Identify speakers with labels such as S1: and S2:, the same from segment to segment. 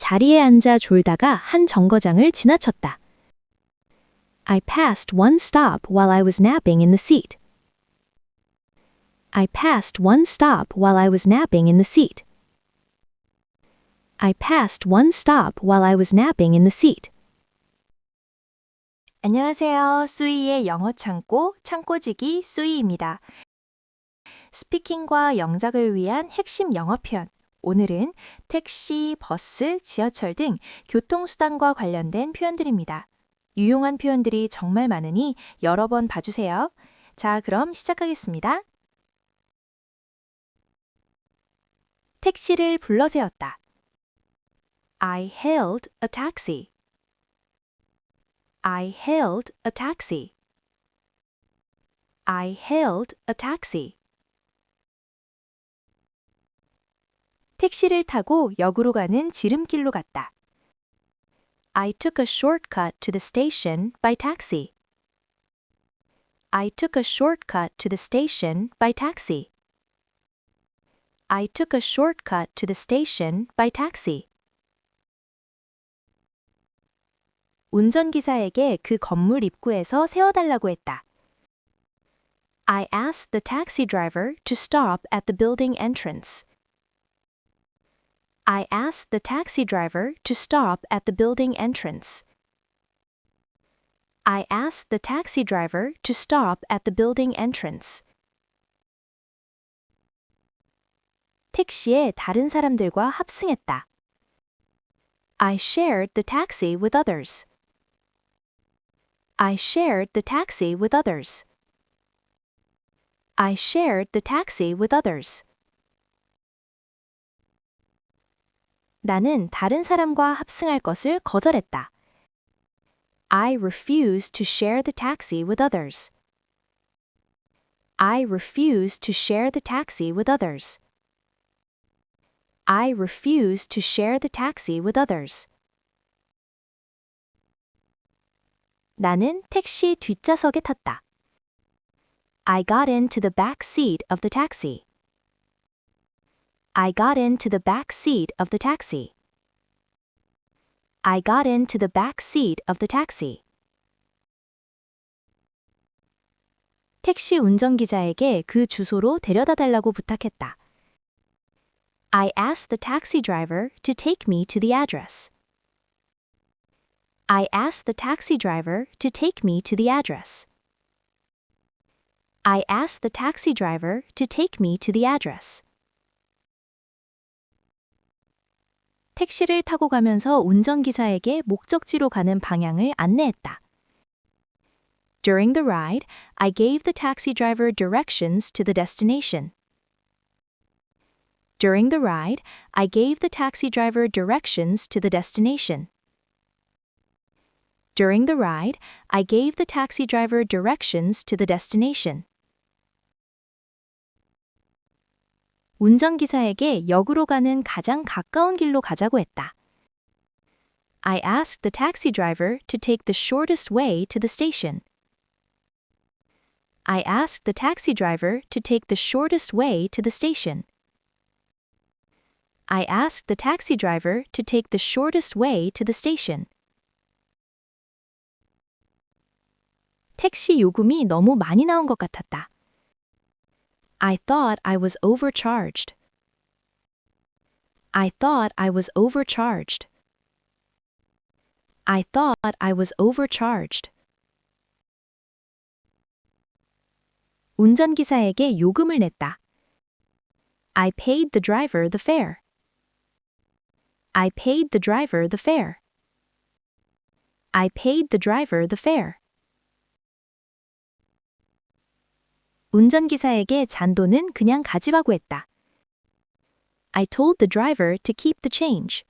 S1: 자리에 앉아 졸다가 한 정거장을 지나쳤다. I passed one stop while I was napping in the seat. I passed one stop while I was napping in the seat. I passed one stop while I was napping in the seat.
S2: 안녕하세요. 수이의 영어 창고, 창고지기 수이입니다. 스피킹과 영작을 위한 핵심 영어 표현. 오늘은 택시, 버스, 지하철 등 교통수단과 관련된 표현들입니다. 유용한 표현들이 정말 많으니 여러 번 봐주세요. 자, 그럼 시작하겠습니다. 택시를 불러세웠다. I hailed a taxi. I hailed a taxi. I hailed a taxi. 택시를 타고 역으로 가는 지름길로 갔다. I took a shortcut to the station by taxi. I took a shortcut to the station by taxi. I took a shortcut to the station by taxi. 운전기사에게 그 건물 입구에서 세워달라고 했다. I asked the taxi driver to stop at the building entrance. I asked the taxi driver to stop at the building entrance. I asked the taxi driver to stop at the building entrance. 택시에 다른 사람들과 합승했다. I shared the taxi with others. I shared the taxi with others. I shared the taxi with others. 나는 다른 사람과 합승할 것을 거절했다. I refuse to share the taxi with others. I refuse to share the taxi with others. I refuse to share the taxi with others. 나는 택시 뒷좌석에 탔다. I got into the back seat of the taxi. I got into the back seat of the taxi. I got into the back seat of the taxi. 택시 운전기사에게 그 주소로 데려다 달라고 부탁했다. I asked the taxi driver to take me to the address. I asked the taxi driver to take me to the address. I asked the taxi driver to take me to the address. 택시를 타고 가면서 운전기사에게 목적지로 가는 방향을 안내했다. During the ride, I gave the taxi driver directions to the destination. During the ride, I gave the taxi driver directions to the destination. During the ride, I gave the taxi driver directions to the destination. 운전기사에게 역으로 가는 가장 가까운 길로 가자고 했다. I asked the taxi driver to take the shortest way to the station. I asked the taxi driver to take the shortest way to the station. I asked the taxi driver to take the shortest way to the station. 택시 요금이 너무 많이 나온 것 같았다. I thought I was overcharged. I thought I was overcharged. I thought I was overcharged. 운전기사에게 요금을 냈다. I paid the driver the fare. I paid the driver the fare. I paid the driver the fare. 운전기사에게 잔돈은 그냥 가지라고 했다. I told the driver to keep the change.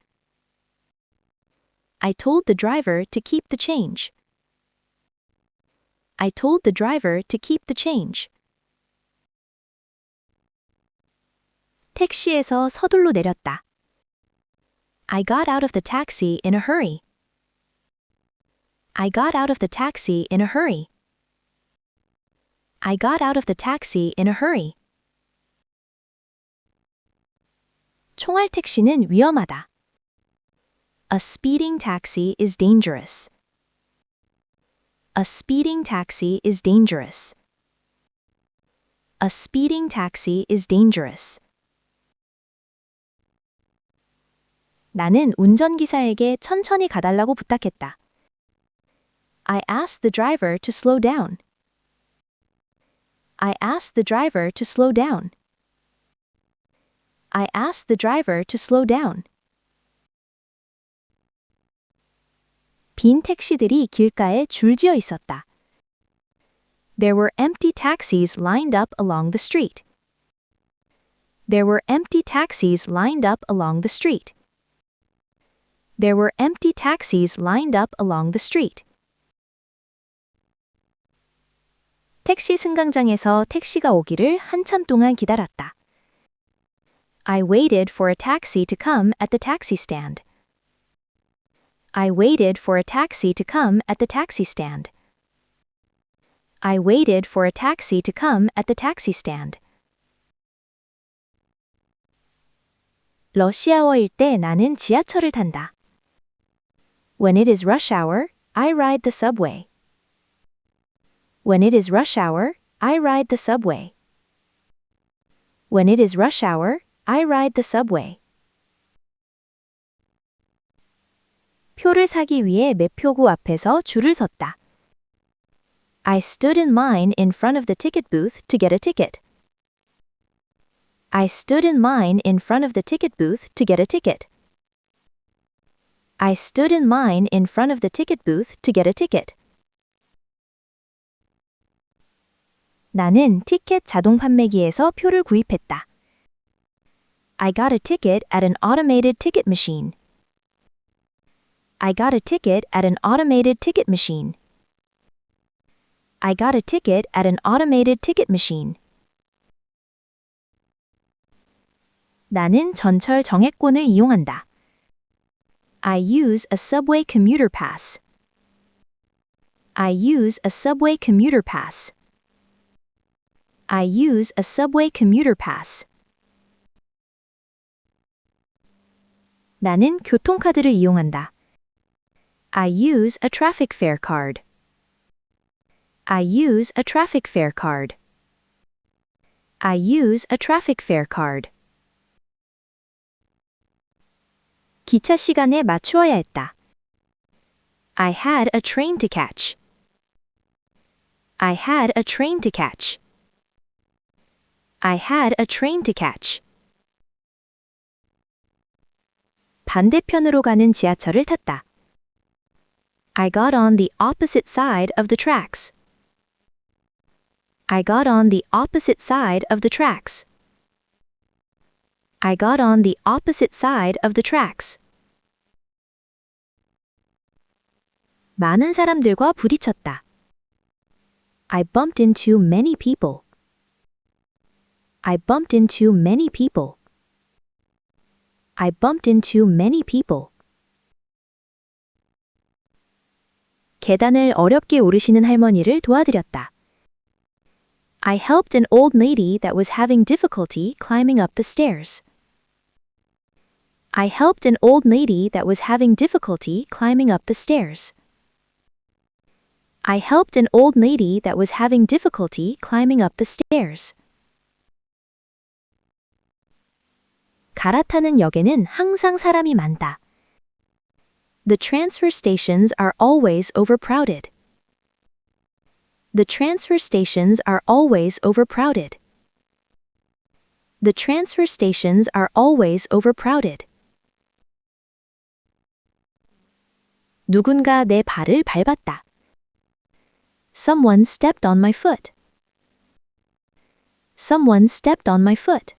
S2: I told the driver to keep the change. I told the driver to keep the change. 택시에서 서둘러 내렸다. I got out of the taxi in a hurry. I got out of the taxi in a hurry. I got out of the taxi in a hurry. 총알 택시는 위험하다. A speeding taxi is dangerous. A speeding taxi is dangerous. A speeding taxi is dangerous. 나는 운전기사에게 천천히 가달라고 부탁했다. I asked the driver to slow down. I asked the driver to slow down. I asked the driver to slow down. 빈 택시들이 길가에 줄지어 있었다. There were empty taxis lined up along the street. There were empty taxis lined up along the street. There were empty taxis lined up along the street. 택시 승강장에서 택시가 오기를 한참 동안 기다렸다. I waited for a taxi to come at the taxi stand. I waited for a taxi to come at the taxi stand. I waited for a taxi to come at the taxi stand. 러시아워일 때 나는 지하철을 탄다. When it is rush hour, I ride the subway. When it is rush hour, I ride the subway. When it is rush hour, I ride the subway. 표를 사기 위해 매표구 앞에서 줄을 섰다. I stood in line in front of the ticket booth to get a ticket. I stood in line in front of the ticket booth to get a ticket. I stood in line in front of the ticket booth to get a ticket. 나는 티켓 자동 판매기에서 표를 구입했다. I got a ticket at an automated ticket machine. I got a ticket at an automated ticket machine. I got a ticket at an automated ticket machine. 나는 전철 정액권을 이용한다. I use a subway commuter pass. I use a subway commuter pass. I use a subway commuter pass. 나는 교통카드를 이용한다. I use a traffic fare card. I use a traffic fare card. I use a traffic fare card. 기차 시간에 맞추어야 했다. I had a train to catch. I had a train to catch. I had a train to catch. 반대편으로 가는 지하철을 탔다. I got on the opposite side of the tracks. I got on the opposite side of the tracks. I got on the opposite side of the tracks. 많은 사람들과 부딪혔다. I bumped into many people. I bumped into many people. I bumped into many people. 계단을 어렵게 오르시는 할머니를 도와드렸다. I helped an old lady that was having difficulty climbing up the stairs. I helped an old lady that was having difficulty climbing up the stairs. I helped an old lady that was having difficulty climbing up the stairs. 갈아타는 역에는 항상 사람이 많다. The transfer stations are always overcrowded. The transfer stations are always overcrowded. The transfer stations are always overcrowded. 누군가 내 발을 밟았다. Someone stepped on my foot. Someone stepped on my foot.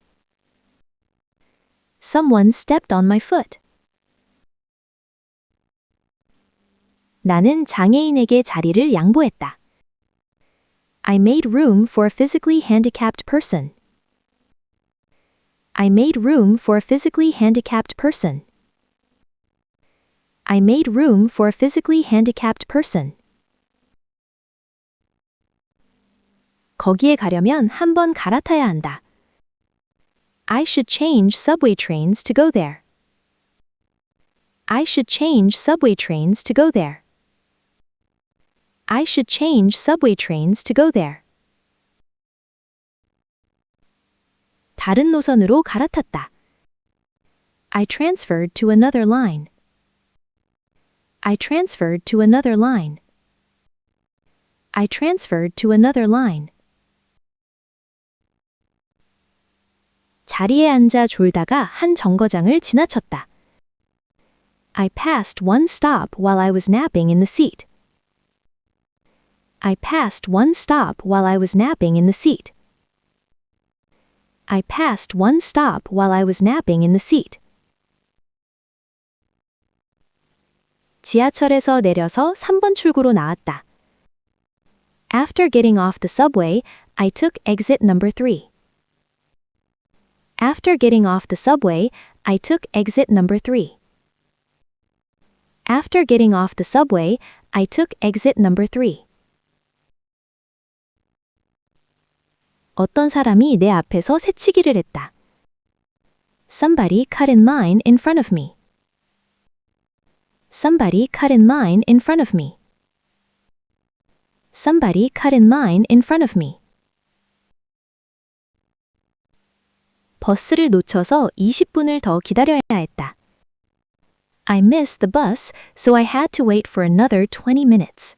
S2: Someone stepped on my foot. 나는 장애인에게 자리를 양보했다. I made room for a physically handicapped person. I made room for a physically handicapped person. I made room for a physically handicapped person. 거기에 가려면 한 번 갈아타야 한다. I should change subway trains to go there.
S1: I should change subway trains to go there. I should change subway trains to go there. 다른 노선으로 갈아탔다. I transferred to another line. I transferred to another line. I transferred to another line. 자리에 앉아 졸다가 한 정거장을 지나쳤다. I passed one stop while I was napping in the seat. I passed one stop while I was napping in the seat. I passed one stop while I was napping in the seat. 지하철에서 내려서 3번 출구로 나왔다. After getting off the subway, I took exit number 3. After getting off the subway, I took exit number 3. After getting off the subway, I took exit number 3. 어떤 사람이 내 앞에서 새치기를 했다. Somebody cut in line in front of me. Somebody cut in line in front of me. Somebody cut in line in front of me. 버스를 놓쳐서 20분을 더 기다려야 했다. I missed the bus, so I had to wait for another 20 minutes.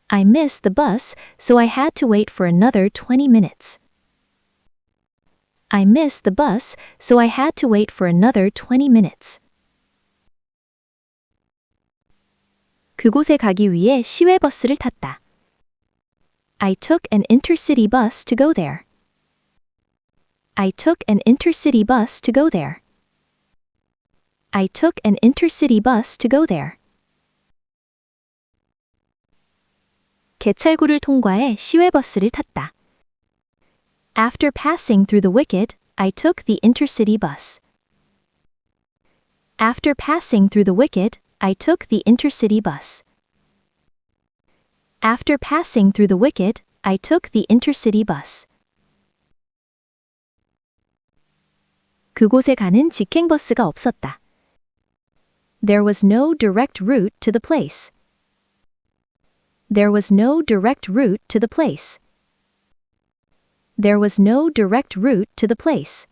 S1: I missed the bus, so I had to wait for another 20 minutes. I missed the bus, so I had to wait for another 20 minutes. 그곳에 가기 위해 시외버스를 탔다. I took an intercity bus to go there. I took an intercity bus to go there. I took an intercity bus to go there. 개찰구를 통과해 시외버스를 탔다. After passing through the wicket, I took the intercity bus. After passing through the wicket, I took the intercity bus. After passing through the wicket, I took the intercity bus. 그곳에 가는 직행버스가 없었다. There was no direct route to the place. There was no direct route to the place. There was no direct route to the place.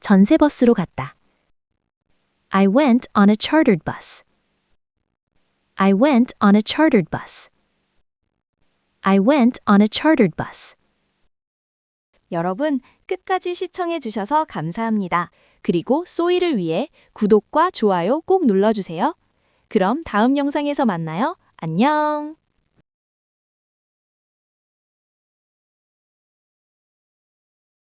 S1: 전세버스로 갔다. I went on a chartered bus. I went on a chartered bus. I went on a chartered bus.
S2: 여러분, 끝까지 시청해 주셔서 감사합니다. 그리고 소이를 위해 구독과 좋아요 꼭 눌러주세요. 그럼 다음 영상에서 만나요. 안녕!